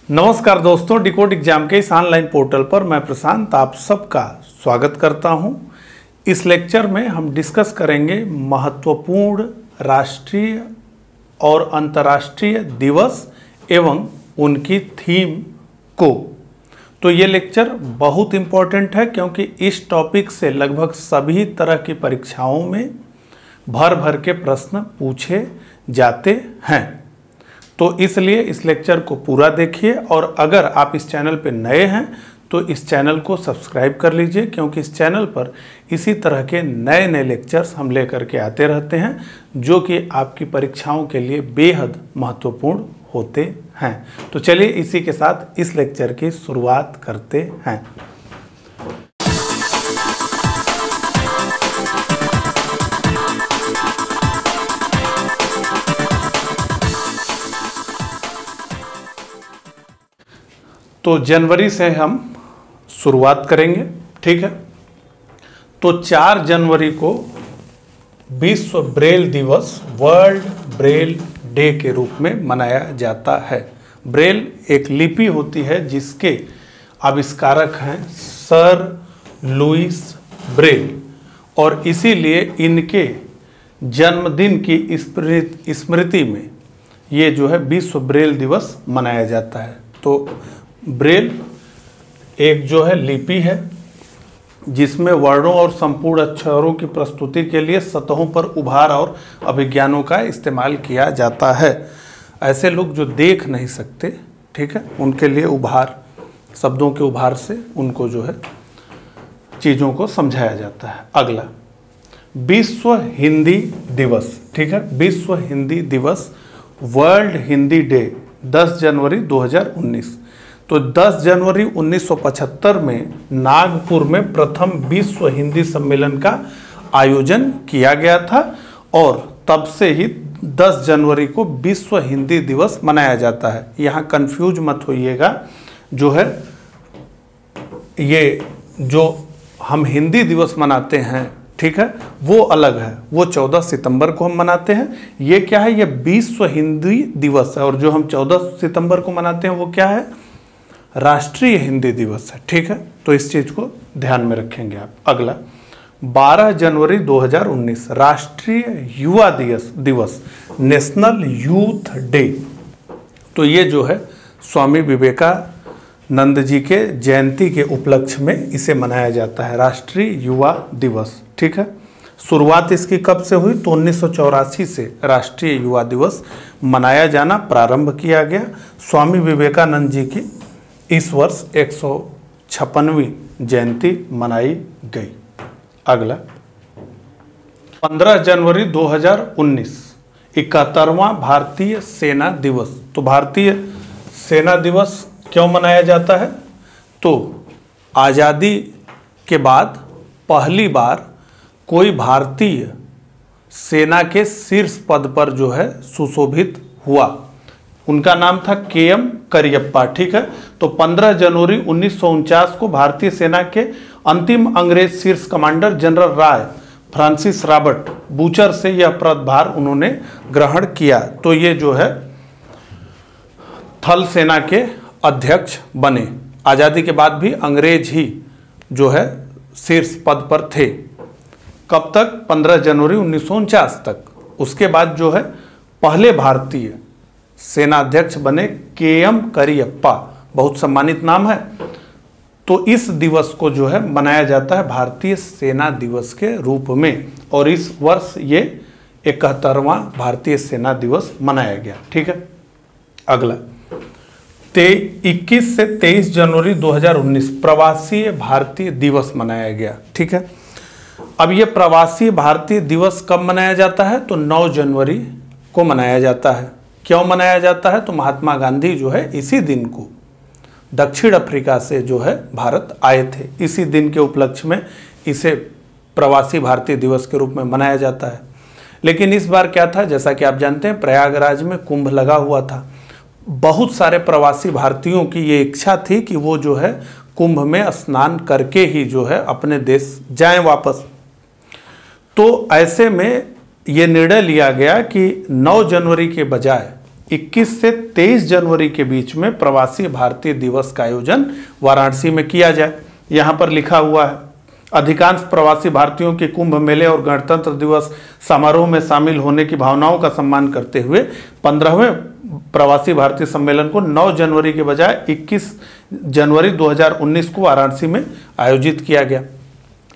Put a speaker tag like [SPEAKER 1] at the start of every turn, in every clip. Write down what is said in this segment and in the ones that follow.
[SPEAKER 1] नमस्कार दोस्तों, decode exam के इस ऑनलाइन पोर्टल पर मैं प्रशांत आप सबका स्वागत करता हूं। इस लेक्चर में हम डिस्कस करेंगे महत्वपूर्ण राष्ट्रीय और अंतर्राष्ट्रीय दिवस एवं उनकी थीम को। तो ये लेक्चर बहुत इम्पोर्टेंट है क्योंकि इस टॉपिक से लगभग सभी तरह की परीक्षाओं में भर भर के प्रश्न पूछे जाते हैं। तो इसलिए इस लेक्चर को पूरा देखिए और अगर आप इस चैनल पर नए हैं तो इस चैनल को सब्सक्राइब कर लीजिए, क्योंकि इस चैनल पर इसी तरह के नए नए लेक्चर्स हम लेकर के आते रहते हैं जो कि आपकी परीक्षाओं के लिए बेहद महत्वपूर्ण होते हैं। तो चलिए इसी के साथ इस लेक्चर की शुरुआत करते हैं। तो जनवरी से हम शुरुआत करेंगे, ठीक है। तो 4 जनवरी को विश्व ब्रेल दिवस, वर्ल्ड ब्रेल डे के रूप में मनाया जाता है। ब्रेल एक लिपि होती है जिसके आविष्कारक हैं सर लुइस ब्रेल, और इसीलिए इनके जन्मदिन की स्मृति में ये जो है विश्व ब्रेल दिवस मनाया जाता है। तो ब्रेल एक जो है लिपि है जिसमें वर्णों और संपूर्ण अक्षरों की प्रस्तुति के लिए सतहों पर उभार और अभिज्ञानों का इस्तेमाल किया जाता है। ऐसे लोग जो देख नहीं सकते, ठीक है, उनके लिए उभार, शब्दों के उभार से उनको जो है चीज़ों को समझाया जाता है। अगला विश्व हिंदी दिवस, ठीक है, विश्व हिंदी दिवस, वर्ल्ड हिंदी डे 10 जनवरी 2019। तो 10 जनवरी 1975 में नागपुर में प्रथम विश्व हिंदी सम्मेलन का आयोजन किया गया था और तब से ही 10 जनवरी को विश्व हिंदी दिवस मनाया जाता है। यहाँ कंफ्यूज मत होइएगा, जो है ये जो हम हिंदी दिवस मनाते हैं, ठीक है, वो अलग है, वो 14 सितंबर को हम मनाते हैं। ये क्या है, ये विश्व हिंदी दिवस है, और जो हम 14 सितंबर को मनाते हैं वो क्या है, राष्ट्रीय हिंदी दिवस है, ठीक है। तो इस चीज को ध्यान में रखेंगे आप। अगला 12 जनवरी 2019 राष्ट्रीय युवा दिवस, नेशनल यूथ डे। तो ये जो है स्वामी विवेकानंद जी के जयंती के उपलक्ष्य में इसे मनाया जाता है, राष्ट्रीय युवा दिवस, ठीक है। शुरुआत इसकी कब से हुई, तो 1984 से राष्ट्रीय युवा दिवस मनाया जाना प्रारंभ किया गया। स्वामी विवेकानंद जी की इस वर्ष 156वीं जयंती मनाई गई। अगला 15 जनवरी 2019 71वां भारतीय सेना दिवस। तो भारतीय सेना दिवस क्यों मनाया जाता है, तो आज़ादी के बाद पहली बार कोई भारतीय सेना के शीर्ष पद पर जो है सुशोभित हुआ। उनका नाम था KM करियप्पा, ठीक है। तो 15 जनवरी 1949 को भारतीय सेना के अंतिम अंग्रेज शीर्ष कमांडर जनरल राय फ्रांसिस रॉबर्ट बूचर से यह पदभार उन्होंने ग्रहण किया। तो ये जो है थल सेना के अध्यक्ष बने। आज़ादी के बाद भी अंग्रेज ही जो है शीर्ष पद पर थे। कब तक, 15 जनवरी 1949 तक। उसके बाद जो है पहले भारतीय सेनाध्यक्ष बने KM करियप्पा, बहुत सम्मानित नाम है। तो इस दिवस को जो है मनाया जाता है भारतीय सेना दिवस के रूप में, और इस वर्ष ये 71वां भारतीय सेना दिवस मनाया गया, ठीक है। अगला 21 से 23 जनवरी 2019 प्रवासी भारतीय दिवस मनाया गया, ठीक है। अब ये प्रवासी भारतीय दिवस कब मनाया जाता है, तो 9 जनवरी को मनाया जाता है। क्यों मनाया जाता है, तो महात्मा गांधी जो है इसी दिन को दक्षिण अफ्रीका से जो है भारत आए थे। इसी दिन के उपलक्ष्य में इसे प्रवासी भारतीय दिवस के रूप में मनाया जाता है। लेकिन इस बार क्या था, जैसा कि आप जानते हैं प्रयागराज में कुंभ लगा हुआ था। बहुत सारे प्रवासी भारतीयों की ये इच्छा थी कि वो जो है कुंभ में स्नान करके ही जो है अपने देश जाएं वापस। तो ऐसे में ये निर्णय लिया गया कि 9 जनवरी के बजाय 21 से 23 जनवरी के बीच में प्रवासी भारतीय दिवस का आयोजन वाराणसी में किया जाए। यहाँ पर लिखा हुआ है, अधिकांश प्रवासी भारतीयों के कुंभ मेले और गणतंत्र दिवस समारोह में शामिल होने की भावनाओं का सम्मान करते हुए 15वें प्रवासी भारतीय सम्मेलन को 9 जनवरी के बजाय 21 जनवरी 2019 को वाराणसी में आयोजित किया गया।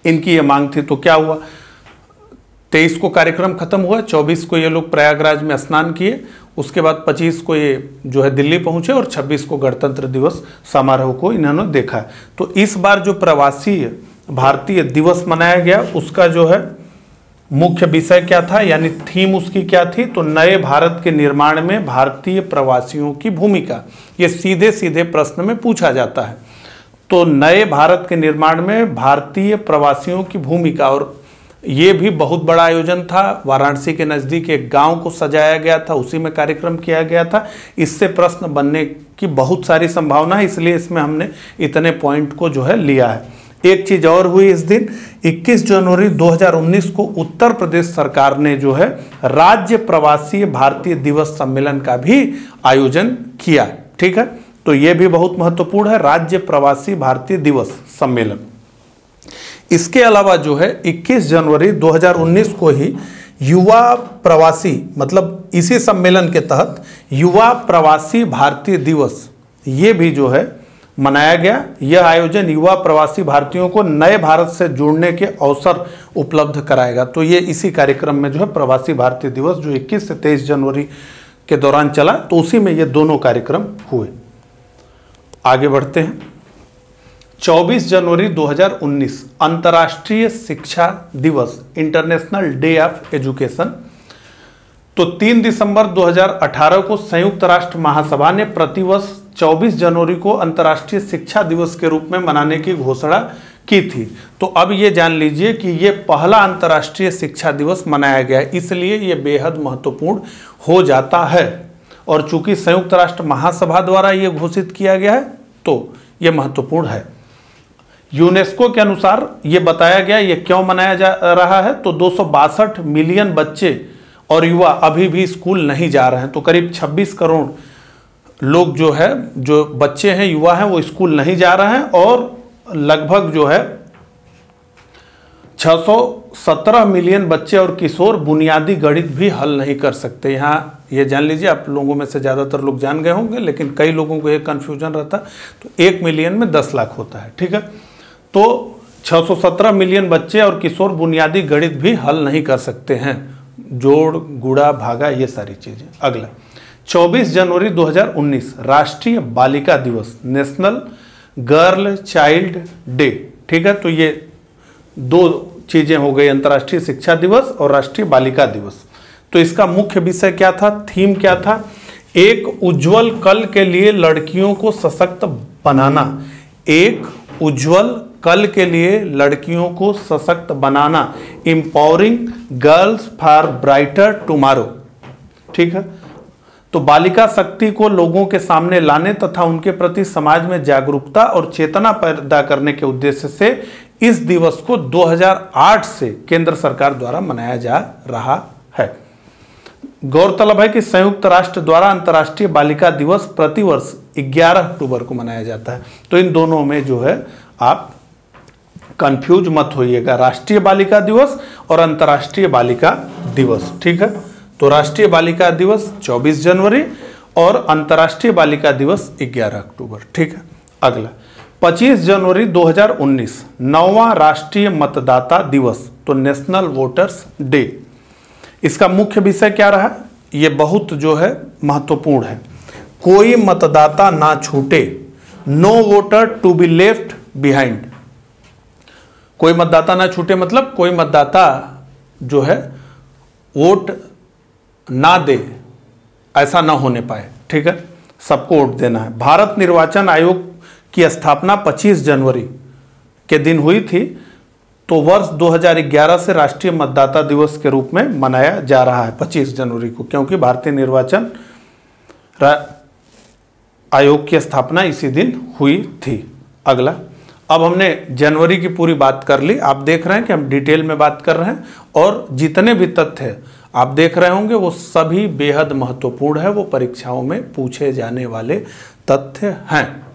[SPEAKER 1] इनकी ये मांग थी। तो क्या हुआ, 23 को कार्यक्रम खत्म हुआ, 24 को ये लोग प्रयागराज में स्नान किए, उसके बाद 25 को ये जो है दिल्ली पहुंचे और 26 को गणतंत्र दिवस समारोह को इन्होंने देखा। तो इस बार जो प्रवासी भारतीय दिवस मनाया गया उसका जो है मुख्य विषय क्या था, यानी थीम उसकी क्या थी, तो नए भारत के निर्माण में भारतीय प्रवासियों की भूमिका। ये सीधे सीधे प्रश्न में पूछा जाता है। तो नए भारत के निर्माण में भारतीय प्रवासियों की भूमिका, और ये भी बहुत बड़ा आयोजन था। वाराणसी के नज़दीक एक गांव को सजाया गया था, उसी में कार्यक्रम किया गया था। इससे प्रश्न बनने की बहुत सारी संभावना है, इसलिए इसमें हमने इतने पॉइंट को जो है लिया है। एक चीज और हुई इस दिन, 21 जनवरी 2019 को उत्तर प्रदेश सरकार ने जो है राज्य प्रवासी भारतीय दिवस सम्मेलन का भी आयोजन किया। ठीक है, तो ये भी बहुत महत्वपूर्ण है, राज्य प्रवासी भारतीय दिवस सम्मेलन। इसके अलावा जो है 21 जनवरी 2019 को ही युवा प्रवासी, मतलब इसी सम्मेलन के तहत युवा प्रवासी भारतीय दिवस ये भी जो है मनाया गया। यह आयोजन युवा प्रवासी भारतीयों को नए भारत से जुड़ने के अवसर उपलब्ध कराएगा। तो ये इसी कार्यक्रम में जो है प्रवासी भारतीय दिवस जो 21 से 23 जनवरी के दौरान चला, तो उसी में ये दोनों कार्यक्रम हुए। आगे बढ़ते हैं। 24 जनवरी 2019 अंतर्राष्ट्रीय शिक्षा दिवस, इंटरनेशनल डे ऑफ एजुकेशन। तो 3 दिसंबर 2018 को संयुक्त राष्ट्र महासभा ने प्रतिवर्ष 24 जनवरी को अंतर्राष्ट्रीय शिक्षा दिवस के रूप में मनाने की घोषणा की थी। तो अब ये जान लीजिए कि ये पहला अंतर्राष्ट्रीय शिक्षा दिवस मनाया गया है, इसलिए ये बेहद महत्वपूर्ण हो जाता है। और चूंकि संयुक्त राष्ट्र महासभा द्वारा ये घोषित किया गया है तो ये महत्वपूर्ण है। यूनेस्को के अनुसार ये बताया गया ये क्यों मनाया जा रहा है, तो 262 मिलियन बच्चे और युवा अभी भी स्कूल नहीं जा रहे हैं। तो करीब 26 करोड़ लोग जो है, जो बच्चे हैं, युवा हैं, वो स्कूल नहीं जा रहे हैं, और लगभग जो है 617 मिलियन बच्चे और किशोर बुनियादी गणित भी हल नहीं कर सकते। यहाँ ये जान लीजिए, आप लोगों में से ज़्यादातर लोग जान गए होंगे, लेकिन कई लोगों को एक कन्फ्यूजन रहता है। तो 1 मिलियन में 10 लाख होता है। ठीक है, तो 617 मिलियन बच्चे और किशोर बुनियादी गणित भी हल नहीं कर सकते हैं, जोड़ गुणा भागा ये सारी चीज़ें। अगला 24 जनवरी 2019 राष्ट्रीय बालिका दिवस, नेशनल गर्ल चाइल्ड डे। ठीक है, तो ये दो चीजें हो गई, अंतर्राष्ट्रीय शिक्षा दिवस और राष्ट्रीय बालिका दिवस। तो इसका मुख्य विषय क्या था, थीम क्या था, एक उज्जवल कल के लिए लड़कियों को सशक्त बनाना। एक उज्जवल कल के लिए लड़कियों को सशक्त बनाना, empowering girls for brighter tomorrow. ठीक है, तो बालिका शक्ति को लोगों के सामने लाने तथा उनके प्रति समाज में जागरूकता और चेतना पैदा करने के उद्देश्य से इस दिवस को 2008 से केंद्र सरकार द्वारा मनाया जा रहा है। गौरतलब है कि संयुक्त राष्ट्र द्वारा अंतर्राष्ट्रीय बालिका दिवस प्रतिवर्ष 11 अक्टूबर को मनाया जाता है। तो इन दोनों में जो है आप कंफ्यूज मत होइएगा, राष्ट्रीय बालिका दिवस और अंतर्राष्ट्रीय बालिका दिवस। ठीक है, तो राष्ट्रीय बालिका दिवस 24 जनवरी और अंतर्राष्ट्रीय बालिका दिवस 11 अक्टूबर। ठीक है, अगला 25 जनवरी 2019 9वां राष्ट्रीय मतदाता दिवस, तो नेशनल वोटर्स डे। इसका मुख्य विषय क्या रहा, ये बहुत जो है महत्वपूर्ण है, कोई मतदाता ना छूटे, no voter to be left behind. कोई मतदाता ना छूटे मतलब कोई मतदाता जो है वोट ना दे, ऐसा ना होने पाए। ठीक है, सबको वोट देना है। भारत निर्वाचन आयोग की स्थापना 25 जनवरी के दिन हुई थी, तो वर्ष 2011 से राष्ट्रीय मतदाता दिवस के रूप में मनाया जा रहा है 25 जनवरी को, क्योंकि भारतीय निर्वाचन आयोग की स्थापना इसी दिन हुई थी। अगला, अब हमने जनवरी की पूरी बात कर ली, आप देख रहे हैं कि हम डिटेल में बात कर रहे हैं, और जितने भी तथ्य आप देख रहे होंगे वो सभी बेहद महत्वपूर्ण है, वो परीक्षाओं में पूछे जाने वाले तथ्य हैं।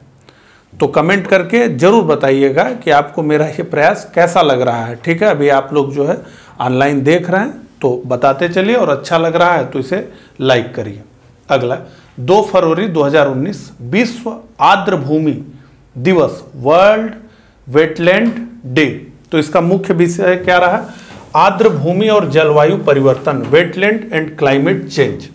[SPEAKER 1] तो कमेंट करके जरूर बताइएगा कि आपको मेरा ये प्रयास कैसा लग रहा है। ठीक है, अभी आप लोग जो है ऑनलाइन देख रहे हैं तो बताते चलिए, और अच्छा लग रहा है तो इसे लाइक करिए। अगला 2 फरवरी 2019 विश्व आर्द्र भूमि दिवस, वर्ल्ड वेटलैंड डे। तो इसका मुख्य विषय क्या रहा? आर्द्र भूमि और जलवायु परिवर्तन, वेटलैंड एंड क्लाइमेट चेंज।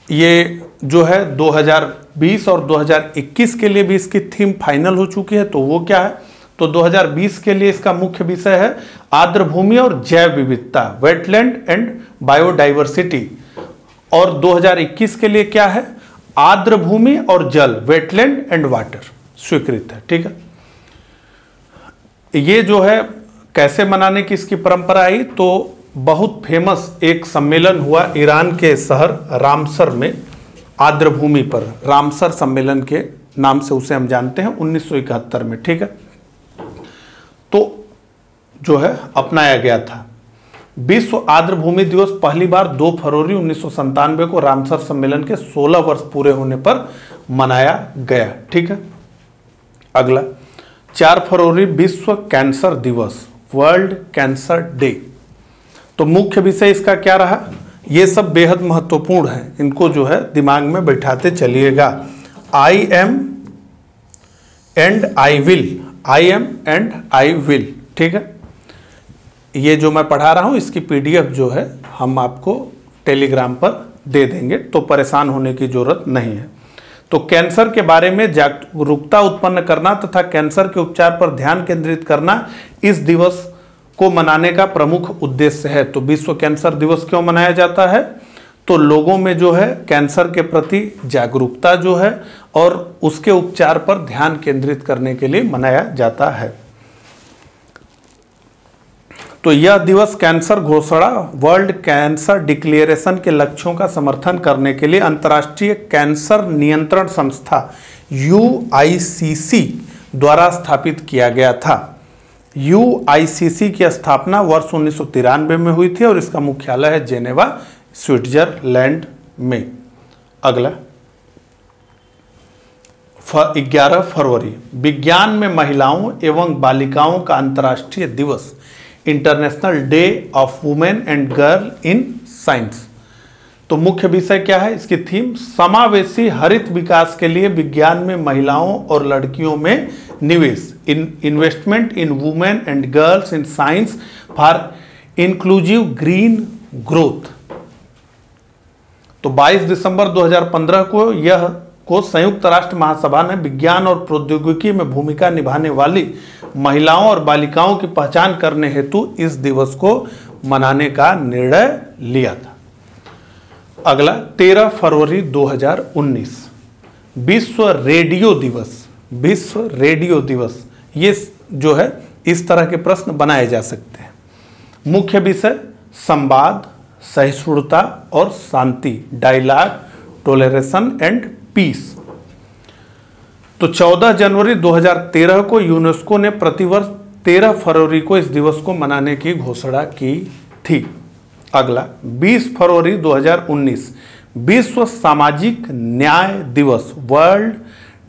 [SPEAKER 1] ये जो है 2020 और 2021 के लिए भी इसकी थीम फाइनल हो चुकी है। तो वो क्या है? तो 2020 के लिए इसका मुख्य विषय है आर्द्र भूमि और जैव विविधता, वेटलैंड एंड बायोडाइवर्सिटी। और 2021 के लिए क्या है? आर्द्र भूमि और जल, वेटलैंड एंड वाटर स्वीकृत है। ठीक है, ये जो है कैसे मनाने की इसकी परंपरा आई? तो बहुत फेमस एक सम्मेलन हुआ ईरान के शहर रामसर में, आर्द्र भूमि पर रामसर सम्मेलन के नाम से उसे हम जानते हैं, 1971 में। ठीक है, तो जो है अपनाया गया था। विश्व आर्द्र भूमि दिवस पहली बार 2 फरवरी 1997 को रामसर सम्मेलन के 16 वर्ष पूरे होने पर मनाया गया। ठीक है, अगला 4 फरवरी विश्व कैंसर दिवस, वर्ल्ड कैंसर डे। तो मुख्य विषय इसका क्या रहा? ये सब बेहद महत्वपूर्ण है, इनको जो है दिमाग में बैठाते चलिएगा। I am and I will, I am and I will. ठीक है, ये जो मैं पढ़ा रहा हूं इसकी पीडीएफ जो है हम आपको टेलीग्राम पर दे देंगे, तो परेशान होने की जरूरत नहीं है। तो कैंसर के बारे में जागरूकता उत्पन्न करना तथा कैंसर के उपचार पर ध्यान केंद्रित करना इस दिवस को मनाने का प्रमुख उद्देश्य है। तो विश्व कैंसर दिवस क्यों मनाया जाता है? तो लोगों में जो है कैंसर के प्रति जागरूकता जो है और उसके उपचार पर ध्यान केंद्रित करने के लिए मनाया जाता है। तो यह दिवस कैंसर घोषणा, वर्ल्ड कैंसर डिक्लेरेशन के लक्ष्यों का समर्थन करने के लिए अंतर्राष्ट्रीय कैंसर नियंत्रण संस्था UICC द्वारा स्थापित किया गया था। UICC की स्थापना वर्ष 1993 में हुई थी और इसका मुख्यालय है जेनेवा, स्विट्जरलैंड में। अगला 11 फरवरी विज्ञान में महिलाओं एवं बालिकाओं का अंतर्राष्ट्रीय दिवस, international day of women and girl in science. तो मुख्य विषय क्या है? इसकी थीम समावेशी हरित विकास के लिए विज्ञान में महिलाओं और लड़कियों में निवेश, investment in women and girls in science for inclusive green growth. तो 22 दिसंबर 2015 को संयुक्त राष्ट्र महासभा ने विज्ञान और प्रौद्योगिकी में भूमिका निभाने वाली महिलाओं और बालिकाओं की पहचान करने हेतु इस दिवस को मनाने का निर्णय लिया था। अगला 13 फरवरी 2019 विश्व रेडियो दिवस, विश्व रेडियो दिवस। ये जो है इस तरह के प्रश्न बनाए जा सकते हैं। मुख्य विषय संवाद, सहिष्णुता और शांति, डायलॉग, टॉलरेशन एंड पीस। तो 14 जनवरी 2013 को यूनेस्को ने प्रतिवर्ष 13 फरवरी को इस दिवस को मनाने की घोषणा की थी। अगला 20 फरवरी 2019 विश्व सामाजिक न्याय दिवस, world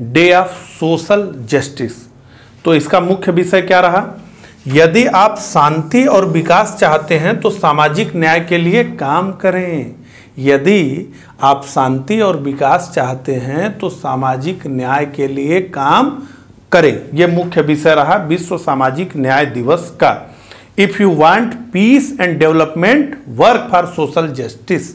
[SPEAKER 1] day of social justice. तो इसका मुख्य विषय क्या रहा? यदि आप शांति और विकास चाहते हैं तो सामाजिक न्याय के लिए काम करें। यदि आप शांति और विकास चाहते हैं तो सामाजिक न्याय के लिए काम करें। यह मुख्य विषय रहा विश्व सामाजिक न्याय दिवस का। If you want piece and development, work for social justice.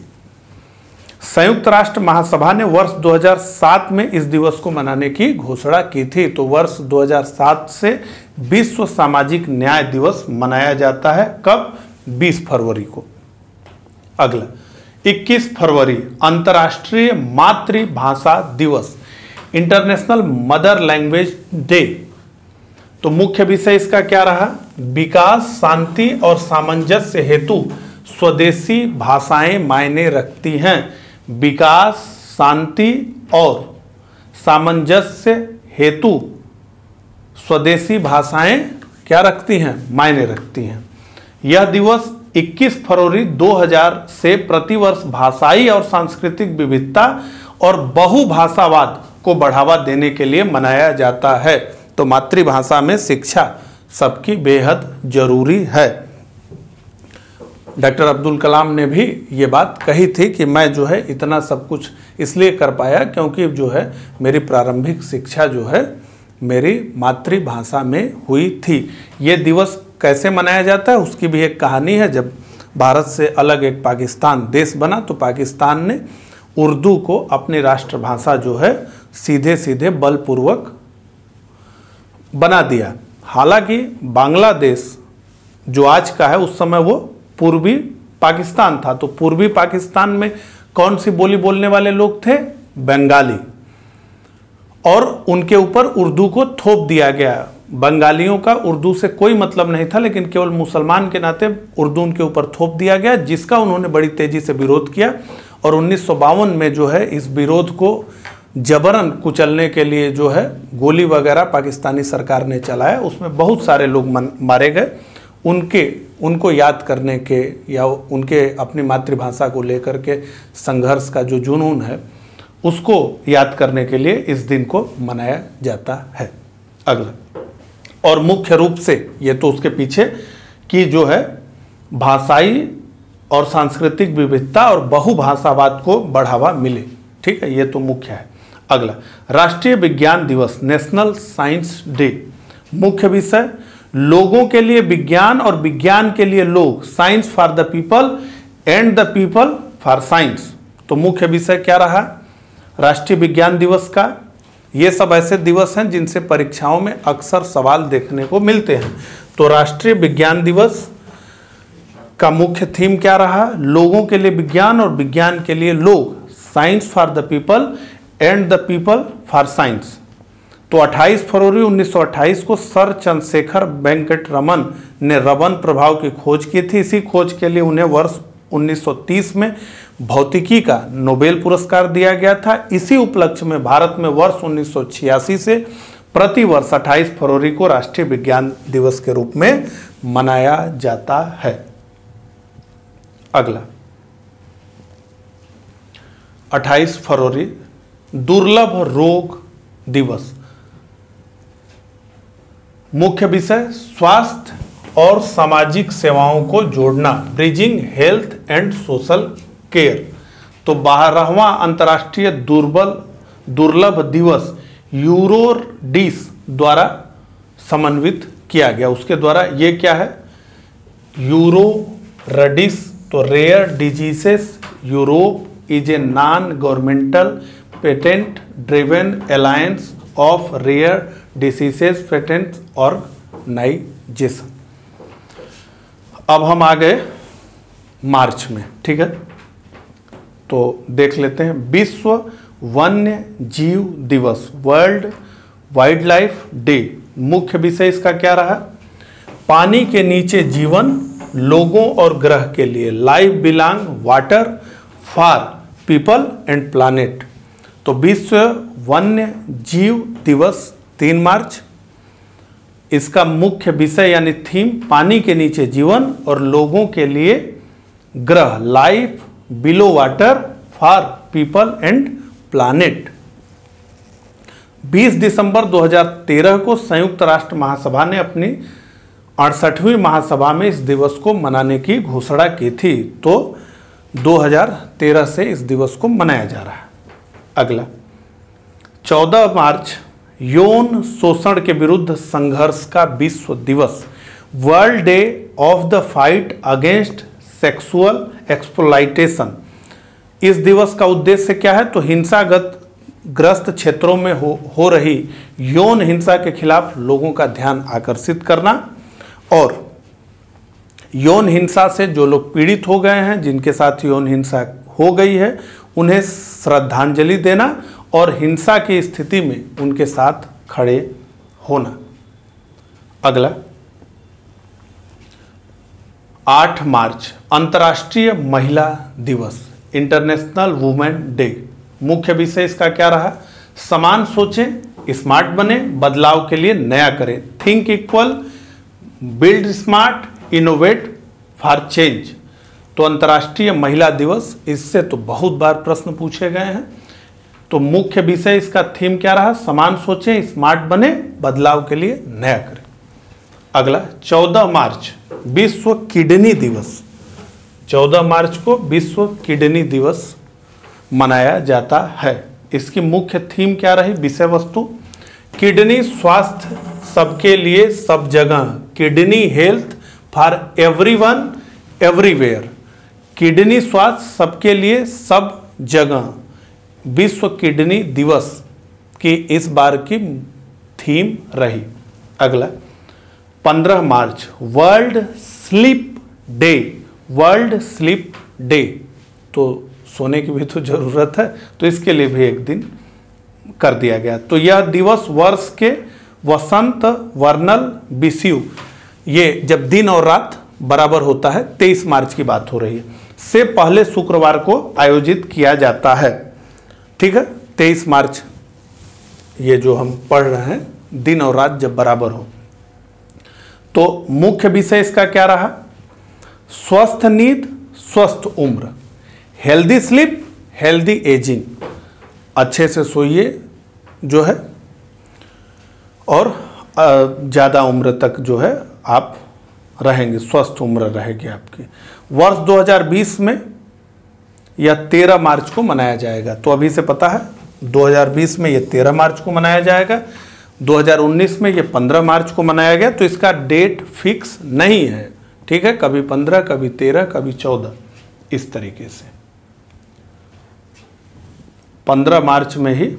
[SPEAKER 1] संयुक्त राष्ट्र महासभा ने वर्ष 2007 में इस दिवस को मनाने की घोषणा की थी। तो वर्ष 2007 से विश्व सामाजिक न्याय दिवस मनाया जाता है। कब? 20 फरवरी को। अगला 21 फरवरी अंतर्राष्ट्रीय मातृभाषा दिवस, इंटरनेशनल मदर लैंग्वेज डे। तो मुख्य विषय इसका क्या रहा? विकास, शांति और सामंजस्य हेतु स्वदेशी भाषाएं मायने रखती हैं। विकास, शांति और सामंजस्य हेतु स्वदेशी भाषाएं क्या रखती हैं? मायने रखती हैं। यह दिवस 21 फरवरी 2000 से प्रतिवर्ष भाषाई और सांस्कृतिक विविधता और बहुभाषावाद को बढ़ावा देने के लिए मनाया जाता है। तो मातृभाषा में शिक्षा सबकी बेहद जरूरी है। डॉक्टर अब्दुल कलाम ने भी ये बात कही थी कि मैं जो है इतना सब कुछ इसलिए कर पाया क्योंकि जो है मेरी प्रारंभिक शिक्षा जो है मेरी मातृभाषा में हुई थी। ये दिवस कैसे मनाया जाता है उसकी भी एक कहानी है। जब भारत से अलग एक पाकिस्तान देश बना तो पाकिस्तान ने उर्दू को अपनी राष्ट्रभाषा जो है सीधे सीधे बलपूर्वक बना दिया। हालांकि बांग्लादेश जो आज का है उस समय वो पूर्वी पाकिस्तान था। तो पूर्वी पाकिस्तान में कौन सी बोली बोलने वाले लोग थे? बंगाली, और उनके ऊपर उर्दू को थोप दिया गया। बंगालियों का उर्दू से कोई मतलब नहीं था, लेकिन केवल मुसलमान के नाते उर्दू उनके ऊपर थोप दिया गया, जिसका उन्होंने बड़ी तेजी से विरोध किया। और 1952 में जो है इस विरोध को जबरन कुचलने के लिए जो है गोली वगैरह पाकिस्तानी सरकार ने चलाया। उसमें बहुत सारे लोग मारे गए। उनको याद करने के या उनके अपनी मातृभाषा को लेकर के संघर्ष का जो जुनून है उसको याद करने के लिए इस दिन को मनाया जाता है। अगला, और मुख्य रूप से ये तो उसके पीछे कि जो है भाषाई और सांस्कृतिक विविधता और बहुभाषावाद को बढ़ावा मिले। ठीक है, ये तो मुख्य है। अगला, राष्ट्रीय विज्ञान दिवस, नेशनल साइंस डे। मुख्य विषय लोगों के लिए विज्ञान और विज्ञान के लिए लोग, science for the people and the people for science. तो मुख्य विषय क्या रहा राष्ट्रीय विज्ञान दिवस का? ये सब ऐसे दिवस हैं जिनसे परीक्षाओं में अक्सर सवाल देखने को मिलते हैं। तो राष्ट्रीय विज्ञान दिवस का मुख्य थीम क्या रहा? लोगों के लिए विज्ञान और विज्ञान के लिए लोग, science for the people and the people for science. तो 28 फरवरी 1928 को सर चंद्रशेखर वेंकट रमन ने रमन प्रभाव की खोज की थी। इसी खोज के लिए उन्हें वर्ष 1930 में भौतिकी का नोबेल पुरस्कार दिया गया था। इसी उपलक्ष्य में भारत में वर्ष 1986 से प्रतिवर्ष 28 फरवरी को राष्ट्रीय विज्ञान दिवस के रूप में मनाया जाता है। अगला, 28 फरवरी दुर्लभ रोग दिवस। मुख्य विषय स्वास्थ्य और सामाजिक सेवाओं को जोड़ना, bridging health and social care. तो 12वां अंतर्राष्ट्रीय दुर्लभ दिवस यूरोडिस द्वारा समन्वित किया गया। उसके द्वारा ये क्या है? यूरोडिस। तो rare diseases Europe is a non governmental patient driven alliance of rare diseases patient organisation. अब हम आ गए मार्च में। ठीक है, तो देख लेते हैं विश्व वन्य जीव दिवस, वर्ल्ड वाइल्ड लाइफ डे। मुख्य विषय इसका क्या रहा? पानी के नीचे जीवन लोगों और ग्रह के लिए, life belong water for people and planet. तो विश्व वन्य जीव दिवस 3 मार्च। इसका मुख्य विषय यानी थीम पानी के नीचे जीवन और लोगों के लिए ग्रह, life below water for people and planet. 20 दिसंबर 2013 को संयुक्त राष्ट्र महासभा ने अपनी 68वीं महासभा में इस दिवस को मनाने की घोषणा की थी। तो 2013 से इस दिवस को मनाया जा रहा है। अगला, 14 मार्च यौन शोषण के विरुद्ध संघर्ष का विश्व दिवस, world day of the fight against sexual exploitation. इस दिवस का उद्देश्य क्या है? तो हिंसागत ग्रस्त क्षेत्रों में हो रही यौन हिंसा के खिलाफ लोगों का ध्यान आकर्षित करना और यौन हिंसा से जो लोग पीड़ित हो गए हैं, जिनके साथ यौन हिंसा हो गई है, उन्हें श्रद्धांजलि देना और हिंसा की स्थिति में उनके साथ खड़े होना। अगला, 8 मार्च अंतर्राष्ट्रीय महिला दिवस, इंटरनेशनल वुमेन डे। मुख्य विषय इसका क्या रहा? समान सोचें, स्मार्ट बने, बदलाव के लिए नया करें। Think equal, build smart, innovate for change. तो अंतर्राष्ट्रीय महिला दिवस, इससे तो बहुत बार प्रश्न पूछे गए हैं। तो मुख्य विषय इसका थीम क्या रहा? समान सोचें, स्मार्ट बने, बदलाव के लिए नया करें। अगला 14 मार्च विश्व किडनी दिवस। 14 मार्च को विश्व किडनी दिवस मनाया जाता है। इसकी मुख्य थीम क्या रही? विषय वस्तु किडनी स्वास्थ्य सबके लिए सब जगह, kidney health for everyone everywhere. Kidney स्वास्थ्य सबके लिए सब जगह, विश्व किडनी दिवस की इस बार की थीम रही। अगला 15 March world sleep day. World sleep day, तो सोने की भी तो जरूरत है, तो इसके लिए भी एक दिन कर दिया गया। तो यह दिवस वर्ष के वसंत वर्नल विषुव, ये जब दिन और रात बराबर होता है, 23 मार्च की बात हो रही है, से पहले शुक्रवार को आयोजित किया जाता है। ठीक है, 23 मार्च ये जो हम पढ़ रहे हैं, दिन और रात जब बराबर हो। तो मुख्य विषय इसका क्या रहा? स्वस्थ नींद स्वस्थ उम्र, हेल्दी स्लीप हेल्दी एजिंग। अच्छे से सोइए जो है, और ज़्यादा उम्र तक जो है आप रहेंगे, स्वस्थ उम्र रहेगी आपकी। वर्ष 2020 में यह 13 मार्च को मनाया जाएगा। तो अभी से पता है 2020 में यह 13 मार्च को मनाया जाएगा, 2019 में यह 15 मार्च को मनाया गया। तो इसका डेट फिक्स नहीं है, ठीक है, कभी 15, कभी 13, कभी 14, इस तरीके से। 15 मार्च में ही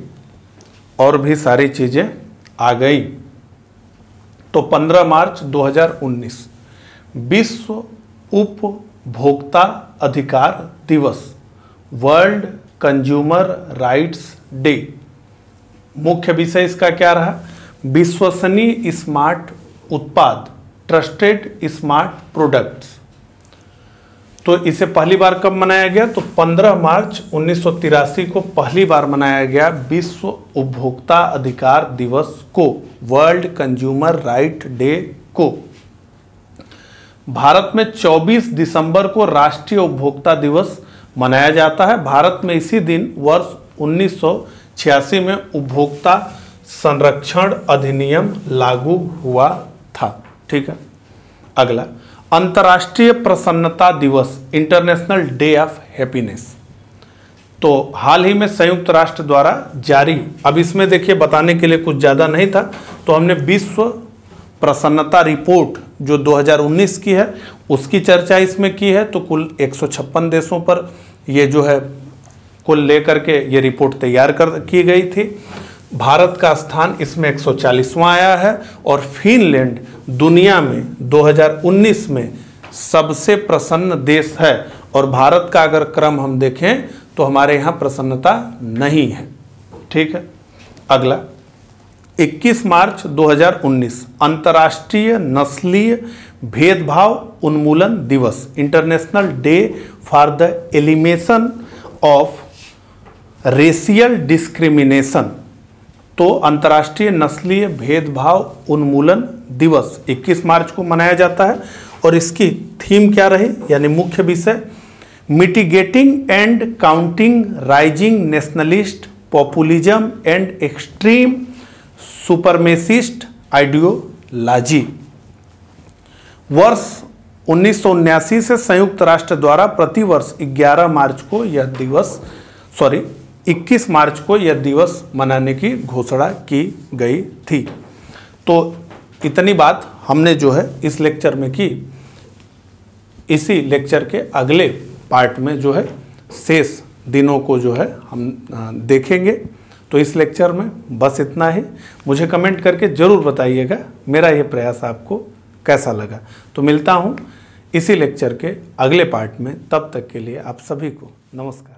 [SPEAKER 1] और भी सारी चीज़ें आ गई। तो 15 मार्च 2019 विश्व उपभोक्ता अधिकार दिवस, वर्ल्ड कंज्यूमर राइट्स डे। मुख्य विषय इसका क्या रहा? विश्वसनीय स्मार्ट उत्पाद, ट्रस्टेड स्मार्ट प्रोडक्ट्स। तो इसे पहली बार कब मनाया गया? तो 15 मार्च 1983 को पहली बार मनाया गया विश्व उपभोक्ता अधिकार दिवस को, वर्ल्ड कंज्यूमर राइट डे को। भारत में 24 दिसंबर को राष्ट्रीय उपभोक्ता दिवस मनाया जाता है। भारत में इसी दिन वर्ष 1986 में उपभोक्ता संरक्षण अधिनियम लागू हुआ था। ठीक है, अगला अंतर्राष्ट्रीय प्रसन्नता दिवस, इंटरनेशनल डे ऑफ हैप्पीनेस। तो हाल ही में संयुक्त राष्ट्र द्वारा जारी, अब इसमें देखिए बताने के लिए कुछ ज़्यादा नहीं था, तो हमने विश्व प्रसन्नता रिपोर्ट जो 2019 की है उसकी चर्चा इसमें की है। तो कुल 156 देशों पर ये जो है कुल लेकर के ये रिपोर्ट तैयार की गई थी। भारत का स्थान इसमें 140वां आया है, और फिनलैंड दुनिया में 2019 में सबसे प्रसन्न देश है। और भारत का अगर क्रम हम देखें तो हमारे यहाँ प्रसन्नता नहीं है। ठीक है, अगला 21 मार्च 2019 अंतर्राष्ट्रीय नस्लीय भेदभाव उन्मूलन दिवस, international day for the elimination of racial discrimination. तो अंतर्राष्ट्रीय नस्लीय भेदभाव उन्मूलन दिवस 21 मार्च को मनाया जाता है। और इसकी थीम क्या रही, यानी मुख्य विषय mitigating and counting rising nationalist populism and extreme supremacist ideology. वर्ष 1979 से संयुक्त राष्ट्र द्वारा प्रतिवर्ष 11 मार्च को यह दिवस 21 मार्च को यह दिवस मनाने की घोषणा की गई थी। तो इतनी बात हमने जो है इस लेक्चर में की। इसी लेक्चर के अगले पार्ट में जो है शेष दिनों को जो है हम देखेंगे। तो इस लेक्चर में बस इतना ही। मुझे कमेंट करके ज़रूर बताइएगा मेरा ये प्रयास आपको कैसा लगा। तो मिलता हूँ इसी लेक्चर के अगले पार्ट में, तब तक के लिए आप सभी को नमस्कार।